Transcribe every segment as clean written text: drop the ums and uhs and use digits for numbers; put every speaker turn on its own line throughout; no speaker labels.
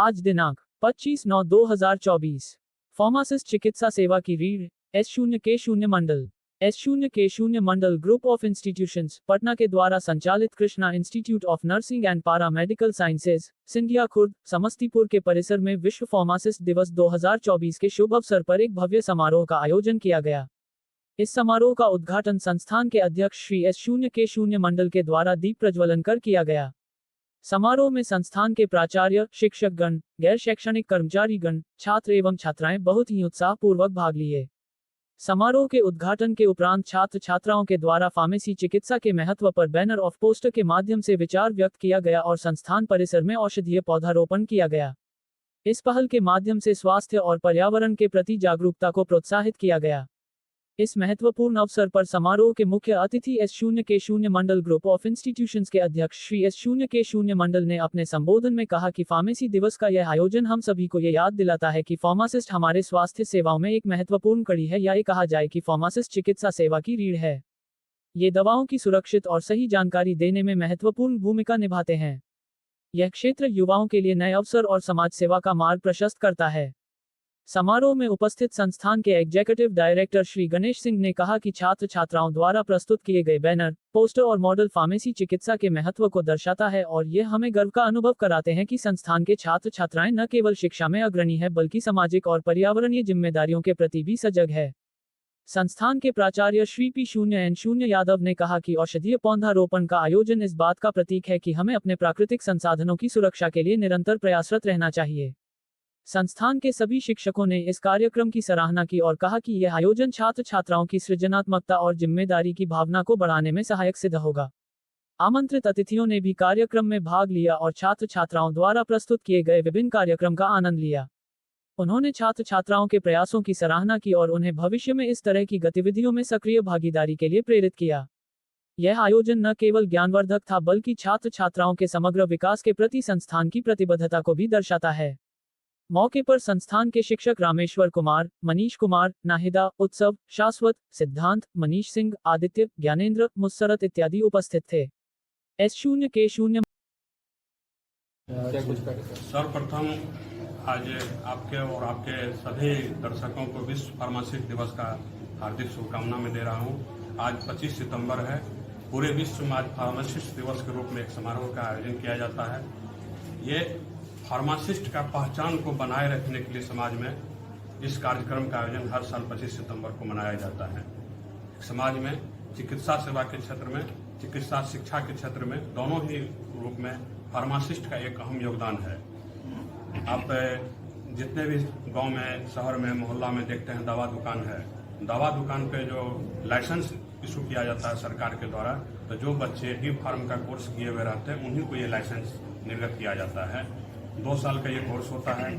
आज दिनांक 25/9/2024। फार्मासिस्ट चिकित्सा सेवा की रीढ़ S0K0 Mandal S0K0 Mandal group of institutions Patna के द्वारा संचालित Krishna institute of nursing and पारा मेडिकल साइंसेज सिंधिया खुर्द समस्तीपुर के परिसर में विश्व फार्मासिस्ट दिवस 2024 के शुभ अवसर पर एक भव्य समारोह का आयोजन किया गया। इस समारोह का उद्घाटन संस्थान के अध्यक्ष श्री S0K0 मंडल के द्वारा दीप प्रज्वलन कर किया गया। समारोह में संस्थान के प्राचार्य, शिक्षकगण, गैर शैक्षणिक कर्मचारीगण, छात्र एवं छात्राएं बहुत ही उत्साहपूर्वक भाग लिए। समारोह के उद्घाटन के उपरांत छात्र छात्राओं के द्वारा फार्मेसी चिकित्सा के महत्व पर बैनर ऑफ पोस्टर के माध्यम से विचार व्यक्त किया गया और संस्थान परिसर में औषधीय पौधारोपण किया गया। इस पहल के माध्यम से स्वास्थ्य और पर्यावरण के प्रति जागरूकता को प्रोत्साहित किया गया। इस महत्वपूर्ण अवसर पर समारोह के मुख्य अतिथि S0K0 Mandal group of institutions के अध्यक्ष श्री S0K0 मंडल ने अपने संबोधन में कहा कि फार्मेसी दिवस का यह आयोजन हम सभी को यह याद दिलाता है कि फार्मासिस्ट हमारे स्वास्थ्य सेवाओं में एक महत्वपूर्ण कड़ी है, या ये कहा जाए कि फार्मासिस्ट चिकित्सा सेवा की रीढ़ है। ये दवाओं की सुरक्षित और सही जानकारी देने में महत्वपूर्ण भूमिका निभाते हैं। यह क्षेत्र युवाओं के लिए नए अवसर और समाज सेवा का मार्ग प्रशस्त करता है। समारोह में उपस्थित संस्थान के एग्जीक्यूटिव डायरेक्टर श्री गणेश सिंह ने कहा कि छात्र छात्राओं द्वारा प्रस्तुत किए गए बैनर, पोस्टर और मॉडल फार्मेसी चिकित्सा के महत्व को दर्शाता है और यह हमें गर्व का अनुभव कराते हैं कि संस्थान के छात्र छात्राएं न केवल शिक्षा में अग्रणी है बल्कि सामाजिक और पर्यावरणीय जिम्मेदारियों के प्रति भी सजग है। संस्थान के प्राचार्य श्री P0N0 यादव ने कहा कि औषधीय पौधारोपण का आयोजन इस बात का प्रतीक है कि हमें अपने प्राकृतिक संसाधनों की सुरक्षा के लिए निरंतर प्रयासरत रहना चाहिए। संस्थान के सभी शिक्षकों ने इस कार्यक्रम की सराहना की और कहा कि यह आयोजन छात्र छात्राओं की सृजनात्मकता और जिम्मेदारी की भावना को बढ़ाने में सहायक सिद्ध होगा। आमंत्रित अतिथियों ने भी कार्यक्रम में भाग लिया और छात्र छात्राओं द्वारा प्रस्तुत किए गए विभिन्न कार्यक्रम का आनंद लिया। उन्होंने छात्र छात्राओं के प्रयासों की सराहना की और उन्हें भविष्य में इस तरह की गतिविधियों में सक्रिय भागीदारी के लिए प्रेरित किया। यह आयोजन न केवल ज्ञानवर्धक था बल्कि छात्र छात्राओं के समग्र विकास के प्रति संस्थान की प्रतिबद्धता को भी दर्शाता है। मौके पर संस्थान के शिक्षक रामेश्वर कुमार, मनीष कुमार, नाहिदा, उत्सव, शाश्वत, सिद्धांत, मनीष सिंह, आदित्य, ज्ञानेंद्र, मुस्सरत इत्यादि उपस्थित थे। S0K0
सर्वप्रथम आज आपके और आपके सभी दर्शकों को विश्व फार्मासिस्ट दिवस का हार्दिक शुभकामना मैं दे रहा हूं। आज 25 सितंबर है। पूरे विश्व में आज फार्मासिस्ट दिवस के रूप में एक समारोह का आयोजन किया जाता है। ये फार्मासिस्ट का पहचान को बनाए रखने के लिए समाज में इस कार्यक्रम का आयोजन हर साल 25 सितंबर को मनाया जाता है। समाज में चिकित्सा सेवा के क्षेत्र में, चिकित्सा शिक्षा के क्षेत्र में, दोनों ही रूप में फार्मासिस्ट का एक अहम योगदान है। आप जितने भी गांव में, शहर में, मोहल्ला में देखते हैं दवा दुकान है। दवा दुकान पे जो लाइसेंस इशू किया जाता है सरकार के द्वारा, तो जो बच्चे डी फार्म का कोर्स किए हुए रहते हैं उन्हीं को ये लाइसेंस निर्गत किया जाता है। 2 साल का ये कोर्स होता है।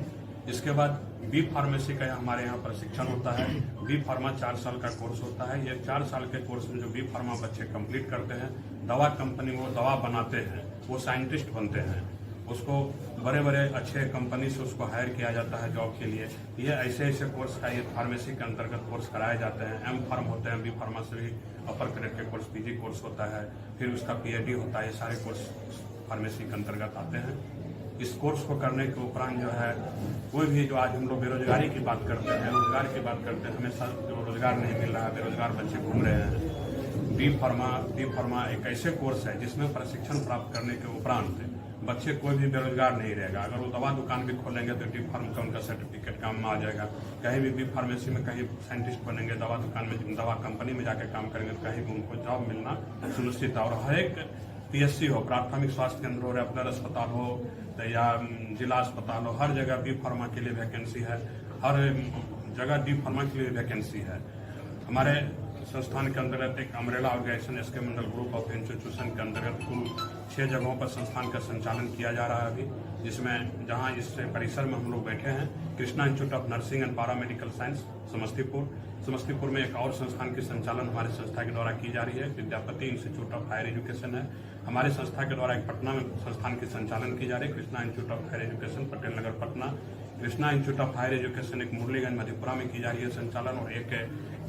इसके बाद बी फार्मेसी का हमारे यहाँ प्रशिक्षण होता है। बी फार्मा 4 साल का कोर्स होता है। ये 4 साल के कोर्स में जो बी फार्मा बच्चे कंप्लीट करते हैं, दवा कंपनी वो दवा बनाते हैं, वो साइंटिस्ट बनते हैं, उसको बड़े बड़े अच्छे कंपनी से उसको हायर किया जाता है जॉब के लिए। ये ऐसे कोर्स का ये फार्मेसी के अंतर्गत कोर्स कराए जाते हैं। एम फार्म होते हैं, बी फार्मा से भी अपर ग्रेड के कोर्स, पीजी कोर्स होता है, फिर उसका पीएचडी होता है। ये सारे कोर्स फार्मेसी के अंतर्गत आते हैं। इस कोर्स को करने के उपरांत जो है कोई भी, जो आज हम लोग बेरोजगारी की बात करते हैं, रोजगार की बात करते हैं, हमेशा जो रोजगार नहीं मिल रहा है, बेरोजगार बच्चे घूम रहे हैं। डी फार्मा एक ऐसे कोर्स है जिसमें प्रशिक्षण प्राप्त करने के उपरांत बच्चे कोई भी बेरोजगार नहीं रहेगा। अगर वो दवा दुकान भी खोलेंगे तो डी फार्म का उनका सर्टिफिकेट काम में आ जाएगा। कहीं भी बी फार्मेसी में कहीं साइंटिस्ट बनेंगे, दवा दुकान में, दवा कंपनी में जाकर काम करेंगे तो कहीं भी उनको जॉब मिलना सुनिश्चित है। और हर एक पीएससी हो, प्राथमिक स्वास्थ्य केंद्र हो, रेफरल अस्पताल हो या जिला अस्पताल हो, हर जगह बी फार्मा के लिए वैकेंसी है। हर जगह डी फार्मा के लिए वैकेंसी है। हमारे संस्थान के अंतर्गत एक umbrella organisation S K Mandal group of institution के अंतर्गत कुल 6 जगहों पर संस्थान का संचालन किया जा रहा है अभी, जिसमें जहां इस परिसर में हम लोग बैठे हैं, Krishna institute of nursing and पारा मेडिकल साइंस समस्तीपुर में एक और संस्थान की संचालन हमारी संस्था के द्वारा की जा रही है। Vidyapati institute of higher education है। हमारी संस्था के द्वारा एक पटना में संस्थान की संचालन की जा रही है, Krishna institute of higher education, Patel Nagar, Patna. Krishna institute of higher education एक मुरलीगंज मधेपुरा में की जा रही है संचालन, और एक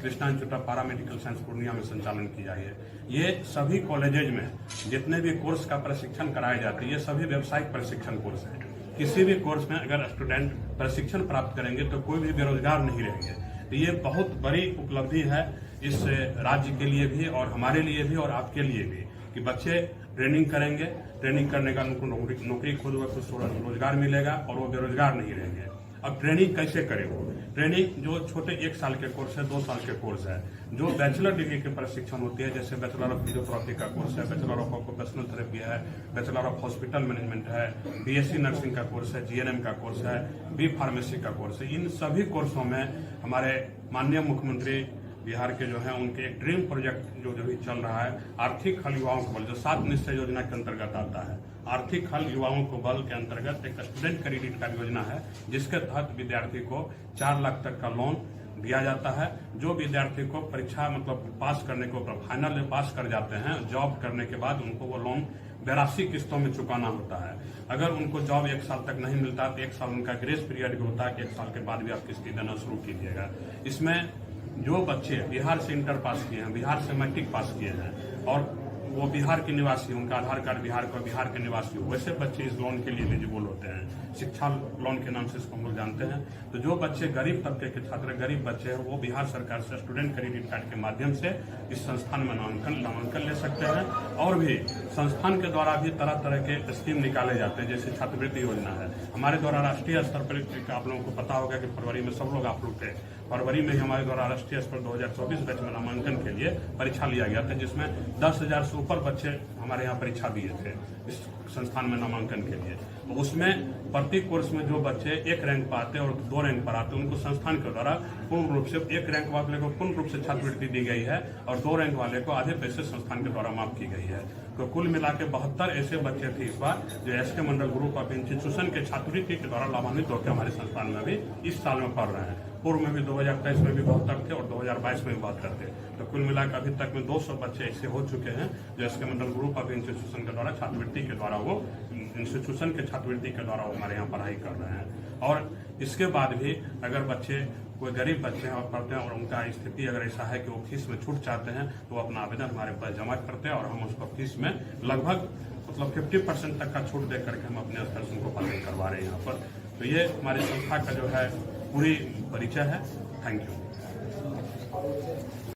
कृष्णा इंस्टीट्यूट ऑफ पारा मेडिकल साइंस पूर्णिया में संचालन की जा रही है। ये सभी कॉलेजेज में जितने भी कोर्स का प्रशिक्षण कराए जाते हैं, ये सभी व्यावसायिक प्रशिक्षण कोर्स हैं। किसी भी कोर्स में अगर स्टूडेंट प्रशिक्षण प्राप्त करेंगे तो कोई भी बेरोजगार नहीं रहेंगे। तो ये बहुत बड़ी उपलब्धि है इस राज्य के लिए भी और हमारे लिए भी और आपके लिए भी कि बच्चे ट्रेनिंग करेंगे, ट्रेनिंग करने का उनको नौकरी खुद व खुद रोजगार मिलेगा और वो बेरोजगार नहीं रहेंगे। अब ट्रेनिंग कैसे करें? वो ट्रेनिंग जो छोटे 1 साल के कोर्स है, 2 साल के कोर्स है, जो बैचलर डिग्री के प्रशिक्षण होती है, जैसे बैचलर ऑफ फिजियोथेरेपी का कोर्स है, बैचलर ऑफ ऑक्यूपेशनल थेरेपी है, बैचलर ऑफ हॉस्पिटल मैनेजमेंट है, बीएससी नर्सिंग का कोर्स है, जीएनएम का कोर्स है, बी फार्मेसी का कोर्स है। इन सभी कोर्सों में हमारे माननीय मुख्यमंत्री बिहार के जो है उनके एक ड्रीम प्रोजेक्ट जो भी चल रहा है, आर्थिक हल युवाओं को बल, जो 7 निश्चय योजना के अंतर्गत आता है। आर्थिक हल युवाओं को बल के अंतर्गत एक स्टूडेंट क्रेडिट कार्ड योजना है, जिसके तहत विद्यार्थी को 4 लाख तक का लोन दिया जाता है। जो विद्यार्थी को परीक्षा मतलब पास करने को फाइनल में पास कर जाते हैं, जॉब करने के बाद उनको वो लोन 82 किस्तों में चुकाना होता है। अगर उनको जॉब 1 साल तक नहीं मिलता तो 1 साल उनका ग्रेस पीरियड भी होता है कि 1 साल के बाद भी आप किस्ती देना शुरू कीजिएगा। इसमें जो बच्चे बिहार से इंटर पास किए हैं, बिहार से मैट्रिक पास किए हैं और वो बिहार के निवासी, उनका आधार कार्ड बिहार के निवासी हो, वैसे बच्चे इस लोन के लिए एलिजिबल होते हैं। शिक्षा लोन के नाम से इसको हम लोग जानते हैं। तो जो बच्चे गरीब तबके के छात्र, गरीब बच्चे हैं, वो बिहार सरकार से स्टूडेंट क्रेडिट कार्ड के माध्यम से इस संस्थान में नामांकन ले सकते हैं। और भी संस्थान के द्वारा भी तरह तरह के स्कीम निकाले जाते हैं, जैसे छात्रवृत्ति योजना है हमारे द्वारा राष्ट्रीय स्तर पर। आप लोगों को पता होगा कि फरवरी में सब लोग आप लोग थे, फरवरी में ही हमारे द्वारा राष्ट्रीय स्तर 2024 बैच में नामांकन के लिए परीक्षा लिया गया था, जिसमें 10,000 से ऊपर बच्चे हमारे यहाँ परीक्षा दिए थे इस संस्थान में नामांकन के लिए। तो उसमें प्रति कोर्स में जो बच्चे 1 रैंक पर आते और 2 रैंक पर आते, उनको संस्थान के द्वारा पूर्ण रूप से 1 रैंक वाले को पूर्ण रूप से छात्रवृत्ति दी गई है और 2 रैंक वाले को आधे पैसे संस्थान के द्वारा माफ की गई है। तो कुल मिला के 72 ऐसे बच्चे थे इस बार जो S K Mandal group of institution के छात्रवृत्ति के द्वारा लाभान्वित होकर हमारे संस्थान में भी इस साल में पढ़ रहे हैं। पूर्व में भी 2023 में भी 72 थे और 2022 में भी 72 थे। तो कुल मिलाकर अभी तक में 200 बच्चे ऐसे हो चुके हैं जो S K Mandal group of institution के द्वारा छात्रवृत्ति के द्वारा वो इंस्टीट्यूशन के छात्रवृत्ति के द्वारा वो हमारे यहाँ पढ़ाई कर रहे हैं। और इसके बाद भी अगर बच्चे कोई गरीब बच्चे हैं और पढ़ते हैं और उनका स्थिति अगर ऐसा है कि वो फीस में छूट चाहते हैं तो वो अपना आवेदन हमारे पास जमा करते हैं और हम उसको फीस में लगभग मतलब 50% तक का छूट दे करके हम अपने स्तर से उनको पढ़ाई करवा रहे हैं यहाँ पर। तो ये हमारी संस्था का जो है पूरी परिचय है। Thank you.